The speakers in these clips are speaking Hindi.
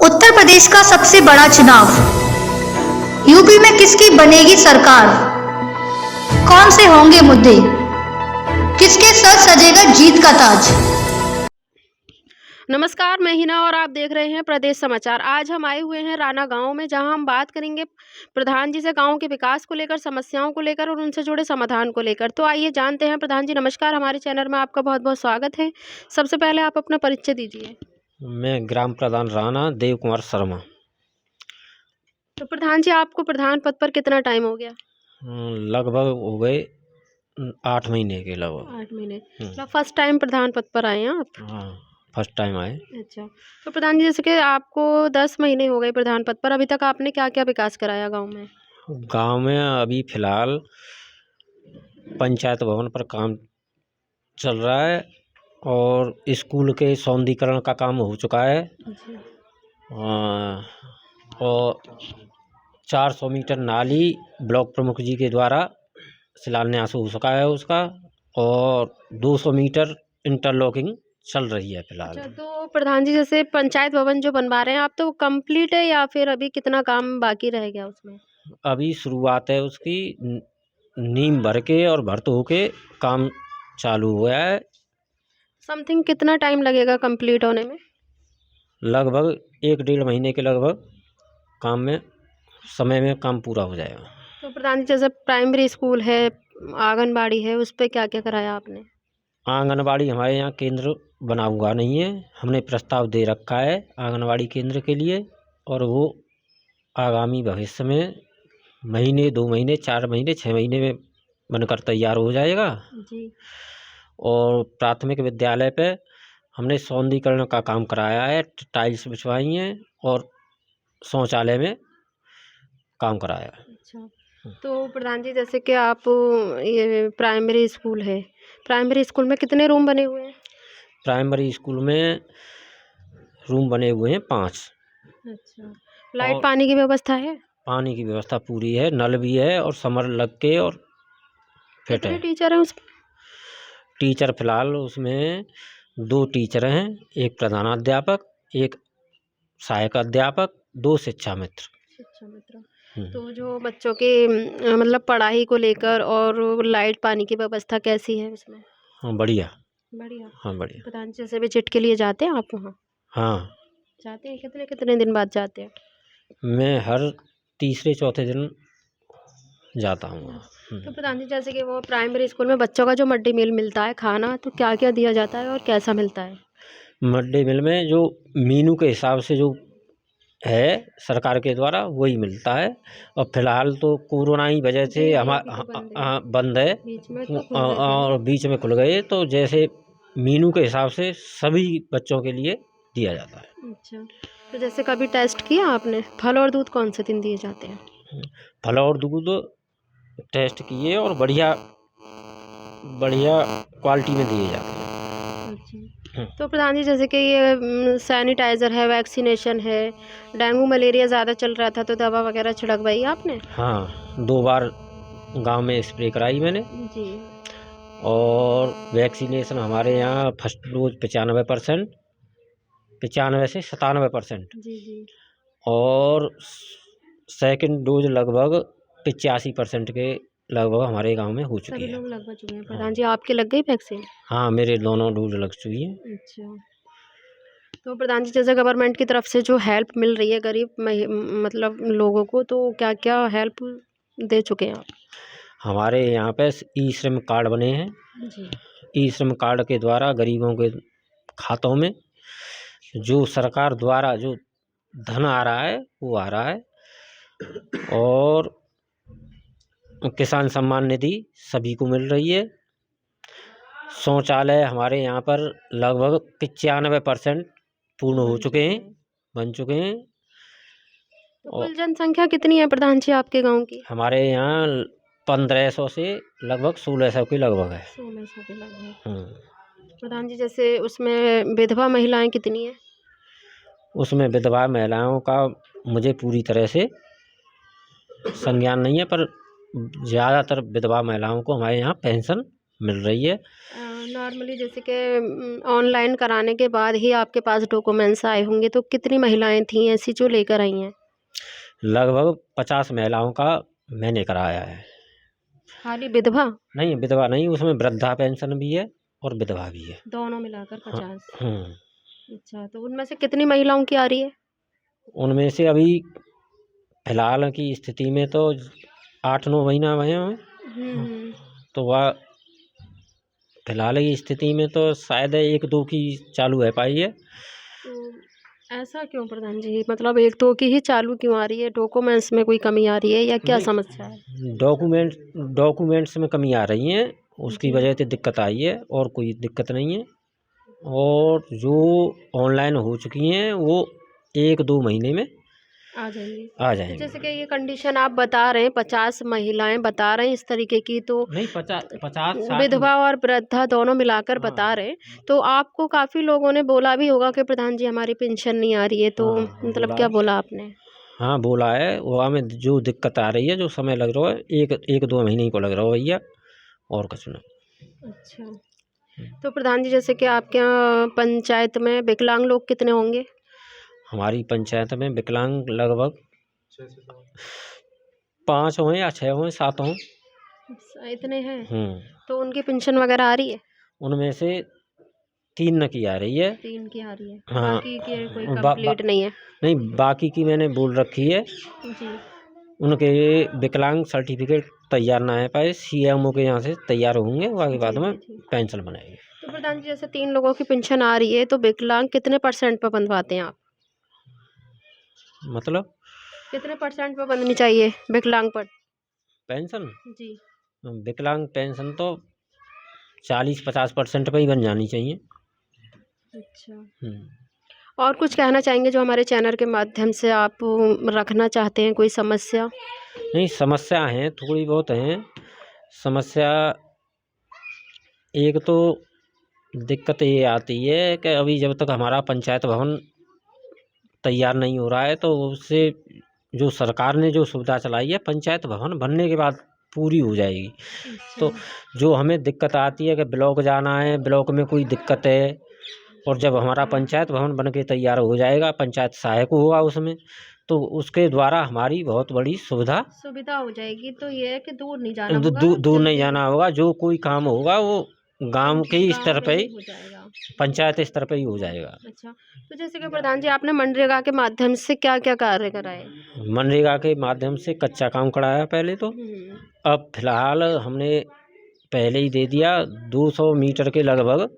उत्तर प्रदेश का सबसे बड़ा चुनाव, यूपी में किसकी बनेगी सरकार, कौन से होंगे मुद्दे, किसके सर सजेगा जीत का ताज। नमस्कार, मैं हिना और आप देख रहे हैं प्रदेश समाचार। आज हम आए हुए हैं राना गांव में, जहां हम बात करेंगे प्रधान जी से गांव के विकास को लेकर, समस्याओं को लेकर और उनसे जुड़े समाधान को लेकर। तो आइए जानते हैं। प्रधान जी नमस्कार, हमारे चैनल में आपका बहुत बहुत स्वागत है। सबसे पहले आप अपना परिचय दीजिए। मैं ग्राम प्रधान राणा देव कुमार शर्मा। तो प्रधान जी, आपको प्रधान पद पर कितना टाइम हो गया? लगभग हो गए 8 महीने के लगभग। 8 महीने। मतलब फर्स्ट टाइम प्रधान पद पर आए हैं आप? हाँ, फर्स्ट टाइम आए। अच्छा। तो प्रधान जी, जैसे कि आपको 10 महीने हो गए प्रधान पद पर, अभी तक आपने क्या क्या विकास कराया गाँव में? गांव में अभी फिलहाल पंचायत भवन पर काम चल रहा है और स्कूल के सौंदर्यीकरण का काम हो चुका है। जी। और 400 मीटर नाली ब्लॉक प्रमुख जी के द्वारा शिलान्यास हो चुका है उसका, और 200 मीटर इंटरलॉकिंग चल रही है फिलहाल। अच्छा, तो प्रधान जी जैसे पंचायत भवन जो बनवा रहे हैं आप, तो वो कंप्लीट है या फिर अभी कितना काम बाकी रह गया उसमें? अभी शुरुआत है उसकी, नींव भर के और भर्त होके काम चालू हुआ है। समथिंग कितना टाइम लगेगा कंप्लीट होने में? लगभग 1-1.5 महीने के लगभग काम में समय में काम पूरा हो जाएगा। तो प्रधान जी जैसे प्राइमरी स्कूल है, आंगनबाड़ी है, उस पे क्या क्या कराया आपने? आंगनबाड़ी हमारे यहाँ केंद्र बना हुआ नहीं है, हमने प्रस्ताव दे रखा है आंगनबाड़ी केंद्र के लिए, और वो आगामी भविष्य में महीने 2 महीने 4 महीने 6 महीने में बनकर तैयार हो जाएगा। जी। और प्राथमिक विद्यालय पे हमने सौंदर्यीकरण का काम कराया है, टाइल्स बिछवाई हैं और शौचालय में काम कराया है। अच्छा। तो प्रधान जी जैसे कि आप ये प्राइमरी स्कूल है, प्राइमरी स्कूल में कितने रूम बने हुए हैं? प्राइमरी स्कूल में रूम बने हुए हैं 5। अच्छा। लाइट और पानी की व्यवस्था है? पानी की व्यवस्था पूरी है, नल भी है और समर लग के और फिट कितने है। टीचर हैं उसमें? टीचर फिलहाल उसमें 2 टीचर हैं, एक प्रधानाध्यापक, एक सहायक अध्यापक, 2 शिक्षा मित्र। शिक्षा मित्र। हम्म। तो जो बच्चों की मतलब पढ़ाई को लेकर और लाइट पानी की व्यवस्था कैसी है उसमें? हाँ बढ़िया। बढ़िया। हाँ बढ़िया। प्रधान जी जैसे विजिट के लिए जाते हैं आप वहाँ? हाँ, जाते हैं, कितने कितने दिन बाद जाते हैं? मैं हर तीसरे चौथे दिन जाता हूँ वहाँ। तो प्रधान जी जैसे कि वो प्राइमरी स्कूल में बच्चों का जो मिड डे मील मिलता है खाना, तो क्या क्या दिया जाता है और कैसा मिलता है? मिड डे मील में जो मीनू के हिसाब से जो है सरकार के द्वारा वही मिलता है, और फिलहाल तो कोरोना की वजह से बंद है। बीच में तो खुल गए थे। और बीच में खुल गए, तो जैसे मीनू के हिसाब से सभी बच्चों के लिए दिया जाता है। अच्छा। तो जैसे कभी टेस्ट किया आपने, फल और दूध कौन से दिन दिए जाते हैं? फल और दूध टेस्ट किए और बढ़िया बढ़िया क्वालिटी में दिए जाते हैं। अच्छा। तो प्रधान जी जैसे कि ये सैनिटाइज़र है, वैक्सीनेशन है, डेंगू मलेरिया ज़्यादा चल रहा था, तो दवा वगैरह छिड़कवाई आपने? हाँ, 2 बार गांव में स्प्रे कराई मैंने। जी। और वैक्सीनेशन हमारे यहाँ फर्स्ट डोज 95%, 95 से 97%, जी जी। और सेकंड डोज लगभग 85% के लगभग हमारे गांव में हो चुकी सभी है। लोग लगवा चुके हैं। हाँ। प्रधान जी आपके लग गई वैक्सीन? हाँ, मेरे दोनों डोज लग चुकी हैं। अच्छा। तो प्रधान जी जैसे गवर्नमेंट की तरफ से जो हेल्प मिल रही है गरीब मतलब लोगों को, तो क्या क्या हेल्प दे चुके हैं आप? हमारे यहाँ पे ई श्रम कार्ड बने हैं। जी। ई श्रम कार्ड के द्वारा गरीबों के खातों में जो सरकार द्वारा जो धन आ रहा है वो आ रहा है, और किसान सम्मान निधि सभी को मिल रही है। शौचालय हमारे यहाँ पर लगभग 95% पूर्ण हो चुके हैं, बन चुके हैं। तो कुल जनसंख्या कितनी है प्रधान जी आपके गांव की? हमारे यहाँ 1500 से लगभग 1600 के लगभग है। 1600 के लगभग। हम्म। प्रधान जी जैसे उसमें विधवा महिलाएं कितनी है? उसमें विधवा महिलाओं का मुझे पूरी तरह से संज्ञान नहीं है, पर ज़्यादातर विधवा महिलाओं को हमारे यहाँ पेंशन मिल रही है। नॉर्मली जैसे कि ऑनलाइन कराने के बाद ही आपके पास डॉक्यूमेंट्स आए होंगे, तो कितनी महिलाएं थी ऐसी जो लेकर आई हैं? लगभग 50 महिलाओं का मैंने कराया है। खाली विधवा? नहीं, विधवा नहीं, उसमें वृद्धा पेंशन भी है और विधवा भी है। दोनों मिलाकर हाँ। 50? अच्छा, तो उनमें से कितनी महिलाओं की आ रही है? उनमें से अभी फिलहाल की स्थिति में तो 8-9 महीना हुए हैं, हम्म। तो वह फिलहाल की स्थिति में तो शायद 1-2 की चालू है पाई है। तो ऐसा क्यों प्रधान जी, मतलब एक दो की ही चालू क्यों आ रही है? डॉक्यूमेंट्स में कोई कमी आ रही है या क्या नहीं, समस्या है? डॉक्यूमेंट्स में कमी आ रही है, उसकी जी। वजह से दिक्कत आई है, और कोई दिक्कत नहीं है। और जो ऑनलाइन हो चुकी हैं वो 1-2 महीने में आ जाएंगी। आ तो जाएंगी। जैसे कि ये कंडीशन आप बता रहे हैं, 50 महिलाएं बता रहे हैं इस तरीके की, तो नहीं, 50-60 विधवा और वृद्धा दोनों मिलाकर हाँ। बता रहे हैं। तो आपको काफी लोगों ने बोला भी होगा कि प्रधान जी हमारी पेंशन नहीं आ रही है, तो हाँ, मतलब बोला क्या है। बोला आपने? हाँ, बोला है, वो हमें जो दिक्कत आ रही है, जो समय लग रहा है, 1-2 महीने ही को लग रहा है भैया, और कुछ नहीं। अच्छा, तो प्रधान जी जैसे कि आपके यहाँ पंचायत में विकलांग लोग कितने होंगे? हमारी पंचायत में विकलांग लगभग 5 हों या 6 हों, 7 हों। इतने हैं? हम्म। तो उनकी पेंशन वगैरह आ रही है? उनमें से 3 न की आ रही है। 3 की आ रही है, हाँ। बाकी की कोई बा, बा, कंप्लीट नहीं है? नहीं, बाकी की मैंने बोल रखी है। जी। उनके विकलांग सर्टिफिकेट तैयार ना है पाए, सीएमओ के यहाँ से तैयार होंगे, उसके बाद में जी। पेंशन बनाएंगे। तो प्रधान जी जैसे 3 लोगों की पेंशन आ रही है, तो विकलांग कितने % पर बंधवाते हैं आप? मतलब कितने % पर बंधनी चाहिए विकलांग पर? पेंशन, जी। विकलांग पेंशन तो 40-50% पे ही बन जानी चाहिए। अच्छा, हम्म। और कुछ कहना चाहेंगे जो हमारे चैनल के माध्यम से आप रखना चाहते हैं, कोई समस्या? नहीं, समस्या हैं, थोड़ी बहुत हैं समस्या। एक तो दिक्कत ये आती है कि अभी जब तक हमारा पंचायत भवन तैयार नहीं हो रहा है, तो उससे जो सरकार ने जो सुविधा चलाई है, पंचायत भवन बनने के बाद पूरी हो जाएगी। तो जो हमें दिक्कत आती है कि ब्लॉक जाना है, ब्लॉक में कोई दिक्कत है, और जब हमारा पंचायत भवन बन के तैयार हो जाएगा, पंचायत सहायक होगा उसमें, तो उसके द्वारा हमारी बहुत बड़ी सुविधा हो जाएगी। तो ये है कि दूर नहीं जाना होगा, दूर नहीं जाना होगा। जो कोई काम होगा वो गांव के ही स्तर पे ही, हो जाएगा। पंचायत स्तर पे ही हो जाएगा। अच्छा, तो जैसे कि प्रधान जी आपने मनरेगा के माध्यम से क्या क्या कार्य कराए? मनरेगा के माध्यम से कच्चा काम कराया पहले तो। अब फिलहाल हमने पहले ही दे दिया 200 मीटर के लगभग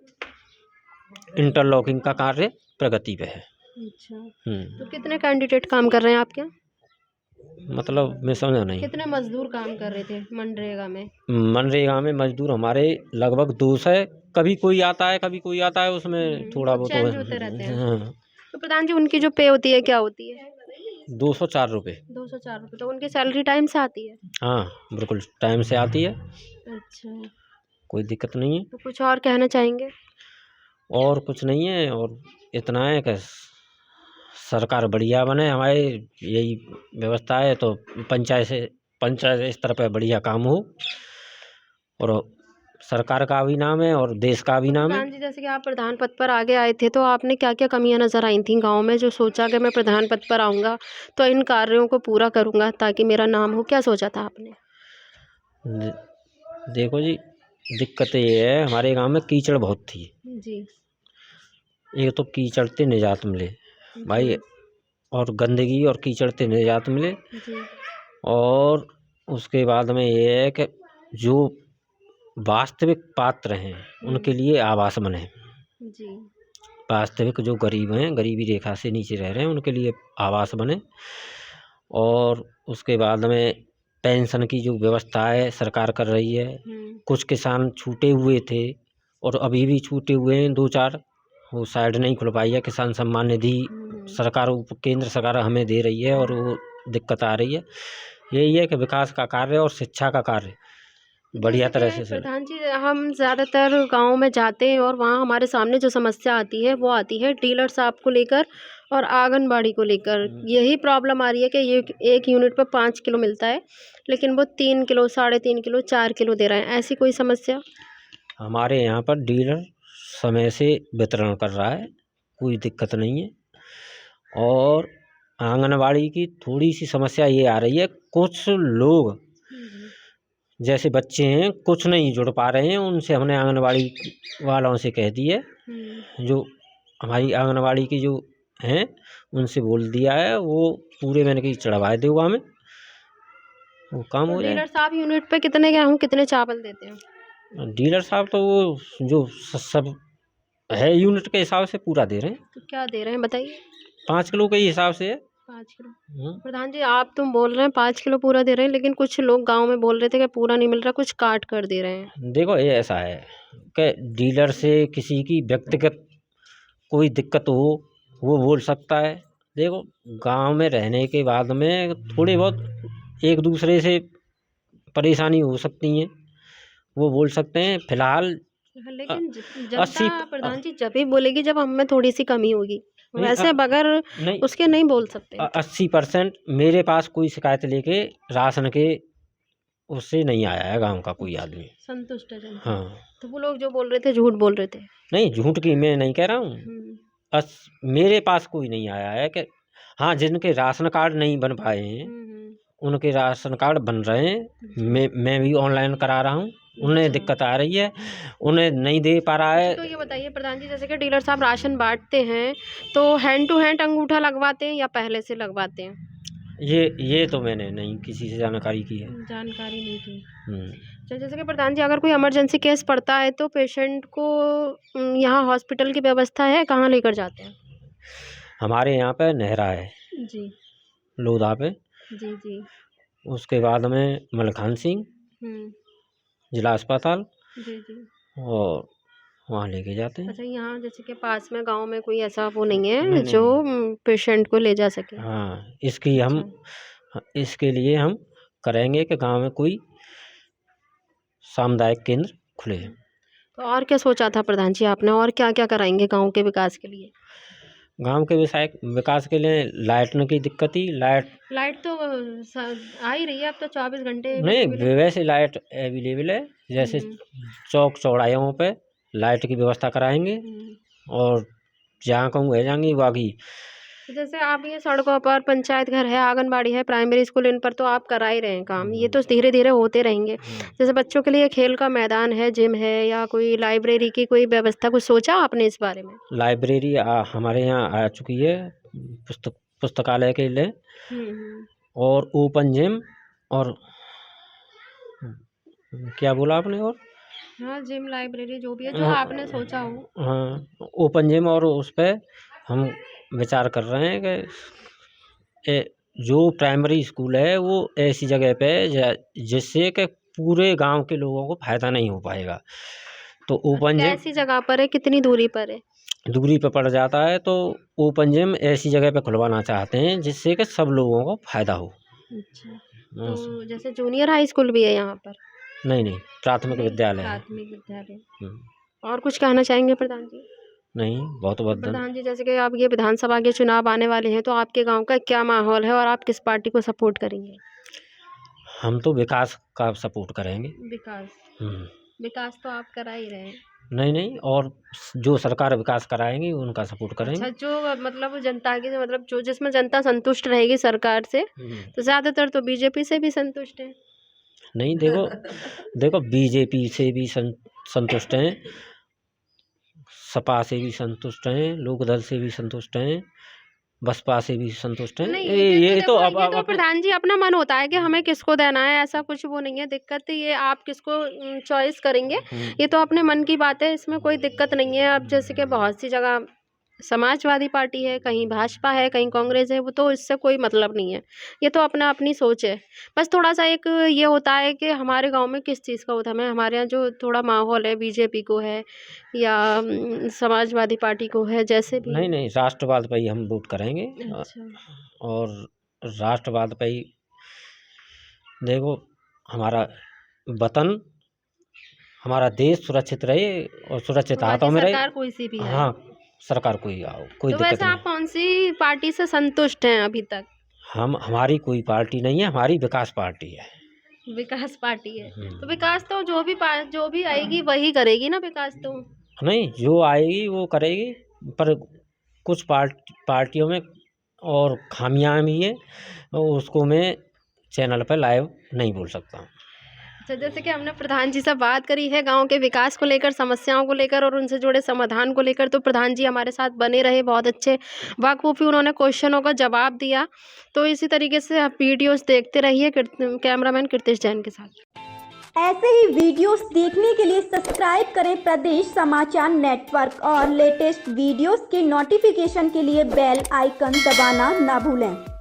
इंटरलॉकिंग का कार्य प्रगति पे है। अच्छा, हम्म। तो कितने कैंडिडेट काम कर रहे हैं आपके यहाँ? मतलब मैं समझा नहीं। कितने मजदूर काम कर रहे थे मनरेगा में? मनरेगा में मजदूर हमारे लगभग 200 है। कभी कोई आता है, कभी कोई आता है, उसमें थोड़ा बहुत चेंज होते रहते हैं। हाँ। तो प्रधान जी उनकी जो पे होती है क्या होती है? 204 रुपये। 204 रुपये। तो उनकी सैलरी टाइम से आती है? हाँ, बिल्कुल टाइम से आती है, अच्छा, कोई दिक्कत नहीं है। तो कुछ और कहना चाहेंगे? और कुछ नहीं है, और इतना है कि सरकार बढ़िया बने, हमारे यही व्यवस्था है। तो पंचायत स्तर पर बढ़िया काम हो, और सरकार का भी नाम है और देश का भी नाम है। प्रधान जी जैसे कि आप प्रधान पद पर आगे आए थे, तो आपने क्या क्या कमियां नजर आई थी गांव में, जो सोचा कि मैं प्रधान पद पर आऊंगा तो इन कार्यों को पूरा करूंगा ताकि मेरा नाम हो? क्या सोचा था आपने? देखो जी, दिक्कत ये है, हमारे गांव में कीचड़ बहुत थी। जी। एक तो कीचड़ से निजात मिले भाई, और गंदगी और कीचड़ से निजात मिले। जी। और उसके बाद में ये है कि जो वास्तविक पात्र हैं उनके लिए आवास बने। जी। वास्तविक जो गरीब हैं, गरीबी रेखा से नीचे रह रहे हैं, उनके लिए आवास बने। और उसके बाद में पेंशन की जो व्यवस्था है सरकार कर रही है। कुछ किसान छूटे हुए थे और अभी भी छूटे हुए हैं 2-4, वो साइड नहीं खुल पाई है। किसान सम्मान निधि सरकार, केंद्र सरकार हमें दे रही है, और वो दिक्कत आ रही है। यही है कि विकास का कार्य और शिक्षा का कार्य बढ़िया तरह से चले। प्रधान जी हम ज़्यादातर गांव में जाते हैं और वहाँ हमारे सामने जो समस्या आती है वो आती है डीलर साहब को लेकर और आंगनबाड़ी को लेकर। यही प्रॉब्लम आ रही है कि ये एक यूनिट पर 5 किलो मिलता है, लेकिन वो 3 किलो, 3.5 किलो, 4 किलो दे रहे हैं। ऐसी कोई समस्या? हमारे यहाँ पर डीलर समय से वितरण कर रहा है, कोई दिक्कत नहीं है। और आंगनवाड़ी की थोड़ी सी समस्या ये आ रही है, कुछ लोग जैसे बच्चे हैं कुछ नहीं जुड़ पा रहे हैं, उनसे हमने आंगनवाड़ी वालों से कह दी है, जो हमारी आंगनवाड़ी की जो हैं उनसे बोल दिया है, वो पूरे महीने की चढ़वाए देगा में, वो काम हो जाए। डीलर साहब यूनिट पे कितने गेहूँ कितने चावल देते हैं? डीलर साहब तो वो जो सब है यूनिट के हिसाब से पूरा दे रहे हैं। तो क्या दे रहे हैं बताइए? 5 किलो के हिसाब से है। 5 किलो। प्रधान जी आप तुम बोल रहे हैं 5 किलो पूरा दे रहे हैं, लेकिन कुछ लोग गांव में बोल रहे थे कि पूरा नहीं मिल रहा, कुछ काट कर दे रहे हैं। देखो ये ऐसा है कि डीलर से किसी की व्यक्तिगत कोई दिक्कत हो वो बोल सकता है। देखो गांव में रहने के बाद में थोड़े बहुत एक दूसरे से परेशानी हो सकती है, वो बोल सकते हैं। फिलहाल लेकिन अस्सी जनता प्रधान जी जब भी बोलेगी जब हम में थोड़ी सी कमी होगी, नहीं, वैसे बगैर नहीं उसके नहीं बोल सकते। 80% मेरे पास कोई शिकायत लेके राशन के उससे नहीं आया है गांव का कोई आदमी। संतुष्ट है जनता। हाँ तो वो लोग जो बोल रहे थे झूठ बोल रहे थे। नहीं, झूठ की मैं नहीं कह रहा हूँ। मेरे पास कोई नहीं आया है कि हाँ, जिनके राशन कार्ड नहीं बन पाए हैं उनके राशन कार्ड बन रहे हैं। मैं भी ऑनलाइन करा रहा हूँ, उन्हें दिक्कत आ रही है, उन्हें नहीं दे पा रहा है। तो ये बताइए प्रधान जी, जैसे कि डीलर साहब राशन बांटते हैं तो हैंड टू हैंड अंगूठा लगवाते हैं या पहले से लगवाते हैं? ये तो मैंने नहीं किसी से जानकारी की है। जानकारी नहीं की। जैसे कि प्रधान जी अगर कोई इमरजेंसी केस पड़ता है तो पेशेंट को यहाँ हॉस्पिटल की व्यवस्था है, कहाँ लेकर जाते हैं? हमारे यहाँ पे नेहरा है जी, लोधा पे। जी जी। उसके बाद में मलखान सिंह जिला अस्पताल, जी जी। और वहाँ लेके जाते हैं। अच्छा, यहाँ जैसे कि पास में गांव में कोई ऐसा वो नहीं है नहीं, जो पेशेंट को ले जा सके? हाँ, इसके लिए हम करेंगे कि गांव में कोई सामुदायिक केंद्र खुले। तो और क्या सोचा था प्रधान जी आपने, और क्या क्या कराएंगे गांव के विकास के लिए? गांव के विकास के लिए लाइट की दिक्कत ही लाइट तो आ ही रही है अब तो 24 घंटे। नहीं, वैसे लाइट अवेलेबल है, जैसे चौक चौराहों पे लाइट की व्यवस्था कराएंगे और जहाँ कहूँ रह जाएंगी। बाकी जैसे आप ये सड़कों पर पंचायत घर है, आंगनबाड़ी है, प्राइमरी स्कूल, इन पर तो आप करा ही रहे हैं काम, ये तो धीरे धीरे होते रहेंगे। जैसे बच्चों के लिए खेल का मैदान है, जिम है, या कोई लाइब्रेरी की कोई व्यवस्था, कुछ सोचा आपने इस बारे में? लाइब्रेरी हमारे यहाँ आ चुकी है पुस्तकालय के लिए, और ओपन जिम, और क्या बोला आपने? और हाँ, जिम लाइब्रेरी जो भी है जो आपने सोचा हो। हाँ, ओपन जिम, और उस पर हम विचार कर रहे हैं कि जो प्राइमरी स्कूल है वो ऐसी जगह पे जिससे कि पूरे गांव के लोगों को फायदा नहीं हो पाएगा। तो ओपन जिम ऐसी जगह पर है, कितनी दूरी पर है? दूरी पे पड़ जाता है, तो ओपन जिम ऐसी जगह पे खुलवाना चाहते हैं जिससे कि सब लोगों को फायदा हो। अच्छा, तो जैसे जूनियर हाई स्कूल भी है यहाँ पर? नहीं, प्राथमिक विद्यालय है। प्राथमिक विद्यालय। और कुछ कहना चाहेंगे प्रधान जी? नहीं, बहुत बहुत प्रधान जी, जैसे कि अब ये विधानसभा के चुनाव आने वाले हैं, तो आपके गांव का क्या माहौल है और आप किस पार्टी को सपोर्ट करेंगे? हम तो विकास का सपोर्ट करेंगे। विकास तो आप करा ही रहे हैं। नहीं, और जो सरकार विकास कराएंगी उनका सपोर्ट करेंगे। अच्छा, जो मतलब जनता की, मतलब जो जिसमें जनता संतुष्ट रहेगी सरकार से, तो ज़्यादातर तो बीजेपी से भी संतुष्ट है। नहीं, देखो बीजेपी से भी संतुष्ट हैं, सपा से भी संतुष्ट हैं, लोकदल से भी संतुष्ट हैं, बसपा से भी संतुष्ट हैं। ये तो अब प्रधान जी अपना मन होता है कि हमें किसको देना है, ऐसा कुछ वो नहीं है दिक्कत। ये आप किसको चॉइस करेंगे ये तो अपने मन की बात है, इसमें कोई दिक्कत नहीं है। अब जैसे कि बहुत सी जगह समाजवादी पार्टी है, कहीं भाजपा है, कहीं कांग्रेस है, वो तो इससे कोई मतलब नहीं है, ये तो अपना अपनी सोच है। बस थोड़ा सा एक ये होता है कि हमारे गांव में किस चीज़ का होता है, हमारे यहाँ जो थोड़ा माहौल है बीजेपी को है या समाजवादी पार्टी को है, जैसे भी। नहीं, राष्ट्रवाद पे ही हम वोट करेंगे। अच्छा। और राष्ट्रवाद पे ही, देखो हमारा वतन, हमारा देश सुरक्षित रहे और सुरक्षित हाथों में रहे। सरकार कोई सी भी है। हाँ, सरकार कोई आओ, कोई तो दिक्कत वैसे नहीं। आप कौन सी पार्टी से संतुष्ट हैं अभी तक? हमारी कोई पार्टी नहीं है, हमारी विकास पार्टी है। विकास पार्टी है, तो विकास तो जो भी आएगी वही करेगी ना, विकास तो नहीं, जो आएगी वो करेगी, पर कुछ पार्टियों में और खामियां भी है, उसको मैं चैनल पर लाइव नहीं बोल सकता हूँ। अच्छा, जैसे कि हमने प्रधान जी से बात करी है गांव के विकास को लेकर, समस्याओं को लेकर और उनसे जुड़े समाधान को लेकर, तो प्रधान जी हमारे साथ बने रहे, बहुत अच्छे बाखूबी उन्होंने क्वेश्चनों का जवाब दिया। तो इसी तरीके से आप वीडियोस देखते रहिए कैमरामैन कीर्तिश जैन के साथ। ऐसे ही वीडियोस देखने के लिए सब्सक्राइब करें प्रदेश समाचार नेटवर्क और लेटेस्ट वीडियोस के नोटिफिकेशन के लिए बेल आइकन दबाना ना भूलें।